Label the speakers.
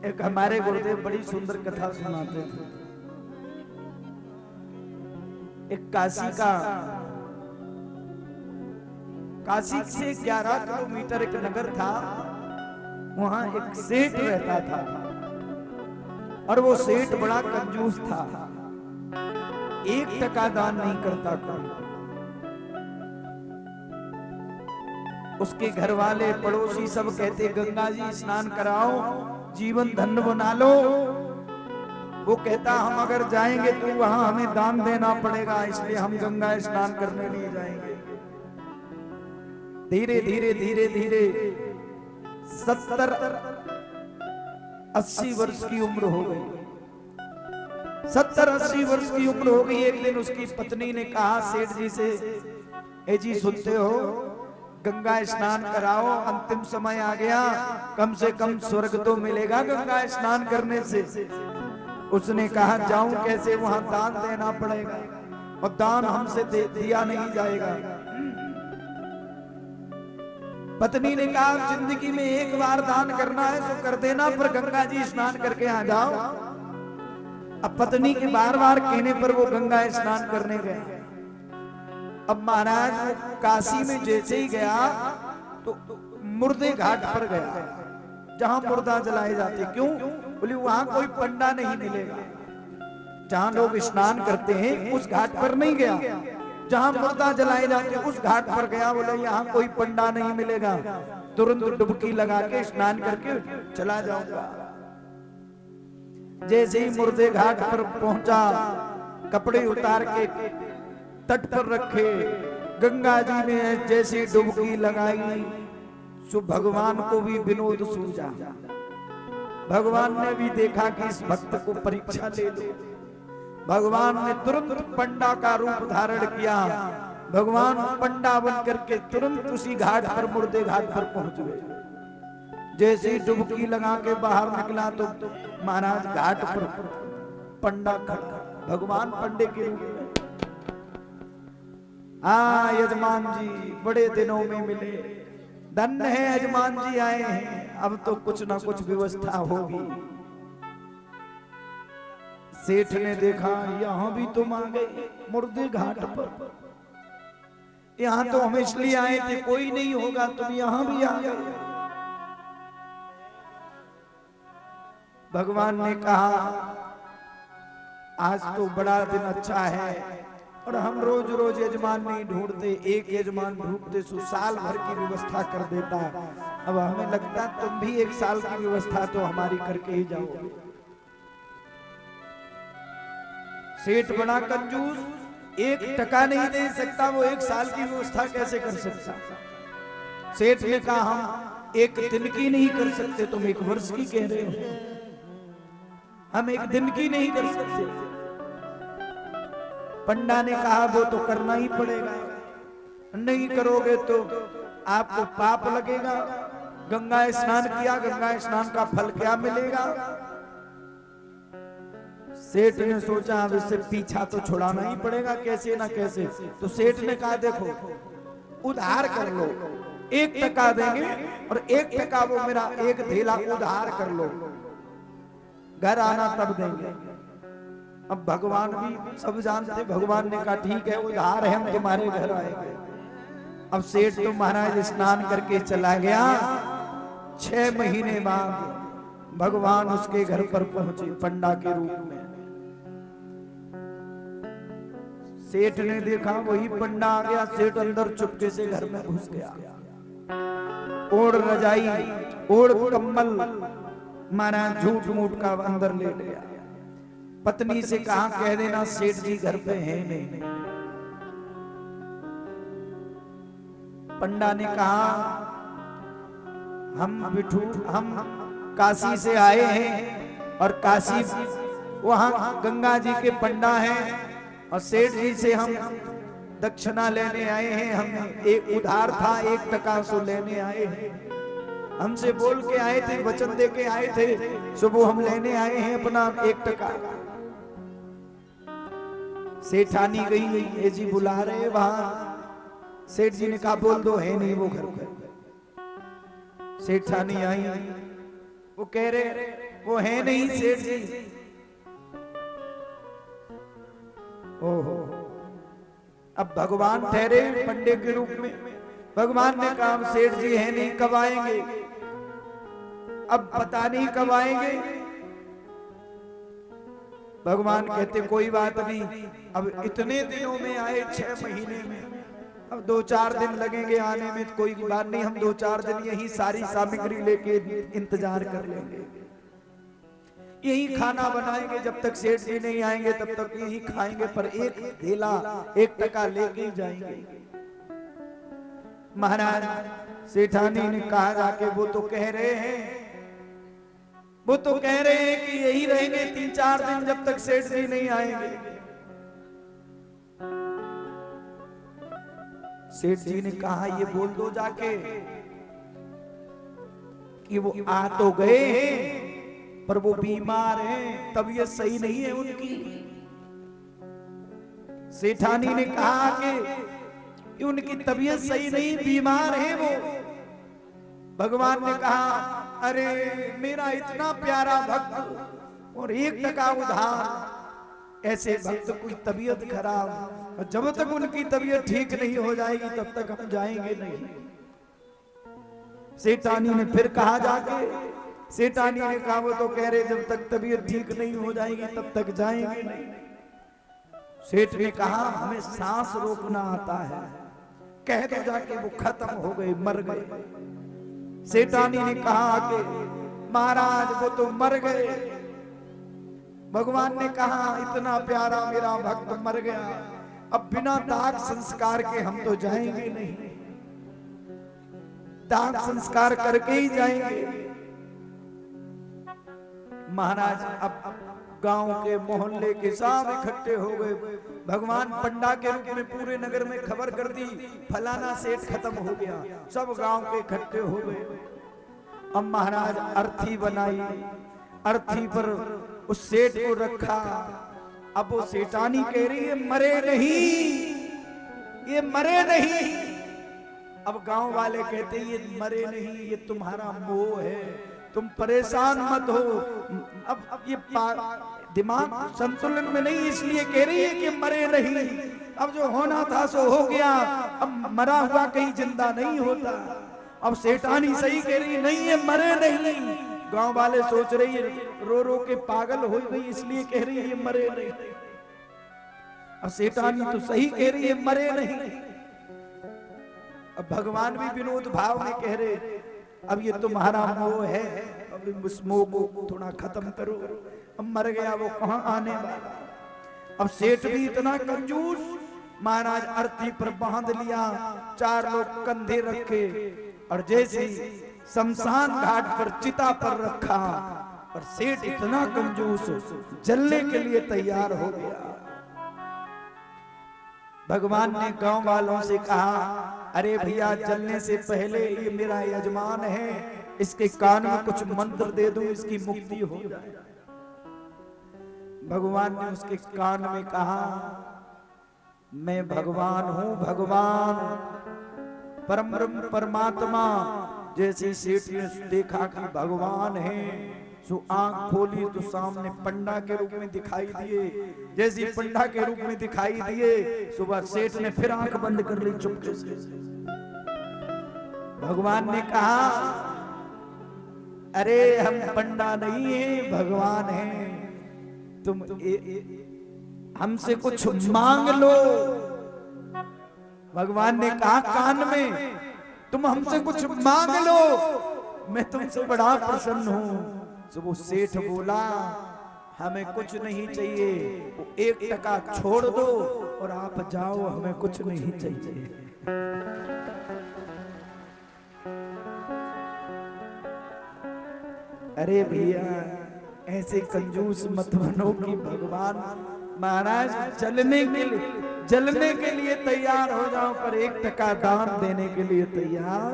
Speaker 1: एक हमारे गुरुदेव बड़ी सुंदर कथा सुनाते थे। एक काशी से 11 किलोमीटर एक नगर था, वहां एक सेठ रहता था और वो सेठ बड़ा कंजूस था, 1 टका दान नहीं करता कोई। उसके घर वाले पड़ोसी सब कहते गंगा जी स्नान कराओ, जीवन धन्य बना लो। वो कहता हम अगर जाएंगे तो वहां हमें दान देना पड़ेगा, इसलिए हम गंगा स्नान करने नहीं जाएंगे। धीरे धीरे धीरे धीरे 70-80 वर्ष की उम्र हो गई। 70-80 वर्ष की उम्र हो गई। एक दिन उसकी पत्नी ने कहा सेठ जी से, ए जी सुनते हो, गंगा स्नान कराओ, अंतिम समय आ गया, कम से कम स्वर्ग तो मिलेगा गंगा स्नान करने से। उसने कहा जाऊं कैसे, वहां दान देना पड़ेगा और दान हमसे दिया नहीं जाएगा। पत्नी ने कहा जिंदगी में एक बार दान करना है तो कर देना, पर गंगा जी स्नान करके आ जाओ। अब पत्नी के बार बार कहने पर वो गंगा स्नान करने गए। अब महाराज काशी में जैसे ही गया तो मुर्दे घाट पर गया, जहां मुर्दा जलाए जाते। क्यों? बोले वहां कोई पंडा नहीं मिलेगा। जहां लोग स्नान करते हैं उस घाट पर नहीं गया, जहां मुर्दा जलाए जाते उस घाट पर गया। बोले यहाँ कोई पंडा नहीं मिलेगा, तुरंत डुबकी लगा के स्नान करके चला जाऊंगा। जैसे ही मुर्दे घाट पर पहुंचा, कपड़े उतार के तट पर रखे, गंगा जी में जैसी डुबकी लगाई, सो भगवान को भी विनोद सूझा। भगवान ने भी देखा कि इस भक्त को परीक्षा ले लो। भगवान ने तुरंत पंडा का रूप धारण किया। भगवान पंडा बन करके तुरंत उसी घाट पर, मुर्दे घाट पर पहुंच गए। जैसे डुबकी लगा के बाहर निकला तो महाराज घाट पर पंडा खड़ा, भगवान पंडे के रूप में। हाँ यजमान जी, बड़े दिनों में मिले, धन्य है यजमान जी आए हैं, अब तो कुछ ना कुछ व्यवस्था होगी। सेठ ने देखा यहां भी तुम आ गए मुर्दे घाट पर, यहां तो हम इसलिए आए थे कोई नहीं होगा, तुम यहां भी आ गए। भगवान ने कहा आज तो बड़ा दिन अच्छा है, और हम रोज रोज यजमान नहीं ढूंढते, एक यजमान ढूंढते सो साल भर की व्यवस्था कर देता। अब हमें लगता तुम भी 1 साल की व्यवस्था तो हमारी करके ही जाओगे। सेठ बड़ा कंजूस, 1 टका नहीं दे सकता, वो 1 साल की व्यवस्था कैसे कर सकता। सेठ ने कहा हम 1 दिन की नहीं कर सकते, तुम 1 वर्ष की कह रहे हो, हम 1 दिन की नहीं कर सकते। पंडा ने कहा वो तो करना ही पड़ेगा, नहीं करोगे तो आपको पाप लगेगा। गंगा स्नान किया, गंगा स्नान का फल क्या मिलेगा। सेठ ने सोचा अब इससे पीछा तो छुड़ाना ही पड़ेगा कैसे ना कैसे। तो सेठ ने कहा देखो उधार कर लो, 1 टका देंगे और 1 टका वो मेरा 1 धेला उधार कर लो, घर आना तब देंगे। अब भगवान भी सब जानते, भगवान ने कहा ठीक है उधार है, हम तुम्हारे घर आएंगे। अब सेठ तो महाराज स्नान करके चला गया। 6 महीने बाद भगवान उसके घर पर पहुंचे पंडा के रूप में। सेठ ने देखा वही पंडा आ गया। सेठ अंदर चुपके से घर में घुस गया, ओढ़ रजाई ओढ़ कम्बल महाराज झूठ मूठ का अंदर लेट गया। पत्नी से कहा कह देना सेठ जी घर पे है नहीं। पंडा ने कहा हम काशी से आए हैं और काशी वहां गंगा जी के पंडा हैं और सेठ जी से हम दक्षिणा लेने आए हैं। हमें एक उधार था 1 टका सो लेने आए हैं, हमसे बोल के आए थे, वचन दे के आए थे, सुबह हम लेने आए हैं अपना 1 टका। सेठानी गई, ये जी बुला रहे वहां। सेठ जी ने कहा बोल दो है नहीं वो घर पर। सेठानी आई, वो कह रहे वो है नहीं सेठ जी। ओहो, अब भगवान ठहरे पंडे के रूप में। भगवान ने कहा सेठ जी है नहीं, कब आएंगे? अब पता नहीं कब आएंगे। भगवान कहते कोई बात नहीं, अब इतने दिनों में आए, 6 महीने में, अब 2-4 दिन लगेंगे आने में, कोई बात नहीं, हम 2-4 दिन यही सारी सामग्री लेके इंतजार कर लेंगे, यही खाना बनाएंगे, जब तक सेठ जी नहीं आएंगे तब तक यही खाएंगे, पर एक धेला 1 टका लेके ही जाएंगे। महाराज सेठानी ने कहा जाके, वो तो कह रहे हैं कि यही रहेंगे 3-4 दिन जब तक सेठ जी नहीं आएंगे। सेठ जी ने कहा ये बोल दो जाके कि वो आ तो गए हैं पर वो बीमार हैं, तबीयत सही नहीं है उनकी। सेठानी ने कहा कि उनकी तबीयत सही नहीं, बीमार है वो। भगवान ने कहा अरे मेरा इतना प्यारा भक्त और 1 टका उधार, ऐसे भक्त कोई तबीयत खराब, और जब तक उनकी तबीयत ठीक नहीं हो जाएगी तब तक हम जाएंगे नहीं। सेठानी ने फिर कहा जाके, सेठानी ने कहा वो तो कह रहे जब तक तबीयत ठीक नहीं हो जाएगी तब तक जाएंगे नहीं। सेठ ने कहा हमें सांस रोकना आता है, कह दो जाके वो खत्म हो गए, मर गए। सेठानी ने कहा कि महाराज वो तो मर गए। भगवान ने कहा इतना प्यारा मेरा भक्त मर गया, अब बिना दाग संस्कार के हम तो जाएंगे नहीं, दाग संस्कार करके ही जाएंगे। महाराज अब गांव के मोहल्ले के सब इकट्ठे हो गए। भगवान पंडा के रूप में पूरे नगर में खबर कर दी फलाना सेठ खत्म हो गया, सब गांव के इकट्ठे हो गए। अब महाराज अर्थी बनाई, अर्थी पर उस सेठ को रखा। अब वो सेठानी कह रही है मरे नहीं, ये मरे नहीं। अब गांव वाले कहते ये मरे नहीं, ये तुम्हारा मोह है, तुम परेशान मत हो। अब ये दिमाग संतुलन में नहीं, इसलिए कह रही है कि मरे नहीं। अब जो होना था सो हो गया, अब मरा हुआ कहीं जिंदा नहीं होता। अब सेठानी सही कह रही नहीं है मरे नहीं। गांव वाले सोच रही है रो रो के पागल हो गई, इसलिए कह रही है मरे नहीं। अब सेठानी तो सही कह रही है मरे नहीं। अब भगवान भी विनोद भाव में कह रहे अब ये तुम्हारा मोह है, अब उस मोह को थोड़ा खत्म करो। अब मर गया वो कहां आने वाला। अब सेठ भी इतना कंजूस, महाराज अर्थी पर बांध लिया, 4 लोग कंधे रखे और जैसे शमशान घाट पर चिता पर रखा, और सेठ इतना कंजूस जलने के लिए तैयार हो गया। भगवान ने गांव वालों से कहा अरे भैया जलने से पहले ये मेरा यजमान है, इसके कान में कुछ मंत्र दे दूं, इसकी मुक्ति हो जाए। भगवान ने उसके कान में कहा मैं भगवान हूं, भगवान परम परमात्मा। जैसे सेठ ने देखा कि भगवान है, सो आंख खोली तो सामने पंडा के रूप में दिखाई दिए। जैसे पंडा के रूप में दिखाई दिए, सुबह सेठ ने फिर आंख बंद कर ली चुपके से। भगवान ने कहा अरे हम पंडा नहीं है, भगवान है, तुम हमसे कुछ मांग लो। भगवान ने कहा कान में तुम हमसे कुछ मांग लो, मैं तुमसे बड़ा प्रसन्न हूं। तो वो सेठ बोला हमें कुछ नहीं चाहिए, वो 1 टका छोड़ दो और आप जाओ, हमें कुछ नहीं चाहिए। अरे भैया ऐसे कंजूस मत बनो कि भगवान महाराज जलने के लिए तैयार हो जाओ, पर 1 टका दान देने के लिए तैयार